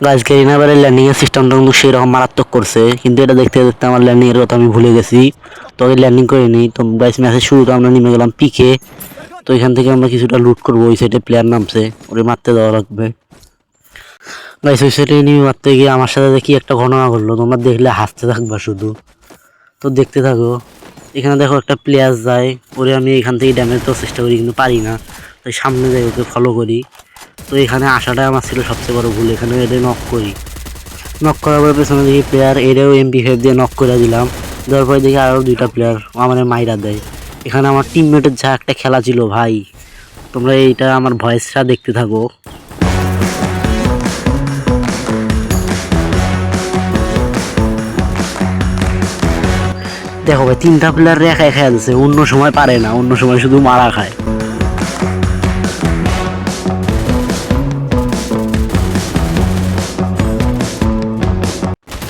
Guys গেরিনাবারের landing এর সিস্টেমটা কিন্তু সেরকম মারাত্মক করছে, কিন্তু এটা দেখতে দেখতে আমার ল্যান্ডিং এর কথা আমি ভুলে গেছি। তো ল্যান্ডিং করিনি। তো গাইস ম্যাচের শুরুতে আমরা নেমে গেলাম পিকে। তো এখান থেকে আমরা কিছুটা লুট করবো। ওই সাইডে প্লেয়ার নামছে, ওরে মারতে দেওয়া লাগবে। গাইস ওই সাইডে নিয়ে মারতে গিয়ে আমার সাথে দেখি একটা ঘটনা ঘটলো, তোমরা দেখলে হাসতে থাকবা শুধু। তো দেখতে থাকো। এখানে দেখো একটা প্লেয়ার যায়, ওরে আমি এখান থেকে ড্যামেজ দেওয়ার চেষ্টা করি কিন্তু পারি না। তাই সামনে যাই, ওকে ফলো করি। তো এখানে আসাটাই আমার ছিল সবচেয়ে বড় ভুল। এখানে এটা নক করি, নক করার পরে পেছনে দেখি প্লেয়ার, এটাও MP5 দিয়ে নক করে দিলাম। দেওয়ার পরে দেখি আরও দুইটা প্লেয়ার আমার মাইরা দেয়। এখানে আমার টিমমেটের যা একটা খেলা ছিল ভাই, তোমরা এইটা আমার ভয়েসটা দেখতে থাকো। দেখো ভাই, তিনটা প্লেয়ার একা খেয়া দিচ্ছে, অন্য সময় পারে না, অন্য সময় শুধু মারা খায়।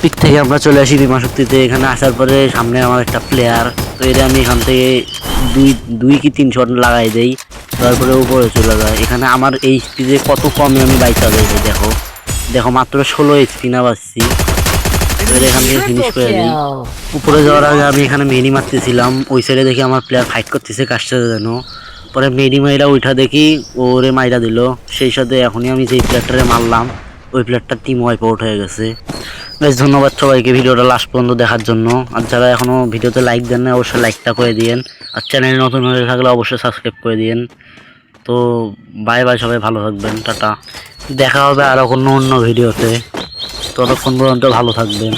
পিক থেকে আমরা চলে আসি বিমা শক্তিতে। এখানে আসার পরে সামনে আমার একটা প্লেয়ার, তো এটা আমি এখান থেকে দুই কি 3 শট লাগাই দেই। তারপরে উপরে চলে যায়। এখানে আমার HP যে কত কমে আমি বাইচা যাই দেখো। দেখো মাত্র 16 HP না বাঁচছি। এবার এখান থেকে ফিনিশ করে দিই। উপরে যাওয়ার আগে আমি এখানে মেডি মারতেছিলাম, ওই সাইডে দেখি আমার প্লেয়ার ফাইট করতেছে কার সাথে যেন। পরে মেডি মাইরা ওইটা দেখি ওরে মাইরা দিল। সেই সাথে এখনই আমি যেই প্লেয়ারটারে মারলাম, ওই প্লেয়ারটার টিম ওয়াইপ আউট হয়ে গেছে। বেশ ধন্যবাদ সবাইকে ভিডিওটা লাস্ট পর্যন্ত দেখার জন্য। আর যারা এখনও ভিডিওতে লাইক দেন না, অবশ্যই লাইকটা করে দিয়েন। আর চ্যানেল নতুন হয়ে থাকলে অবশ্যই সাবস্ক্রাইব করে দিয়েন। তো বাই বাই, সবাই ভালো থাকবেন, টাটা। দেখা হবে আরও কোনো অন্য ভিডিওতে। ততক্ষণ পর্যন্ত ভালো থাকবেন।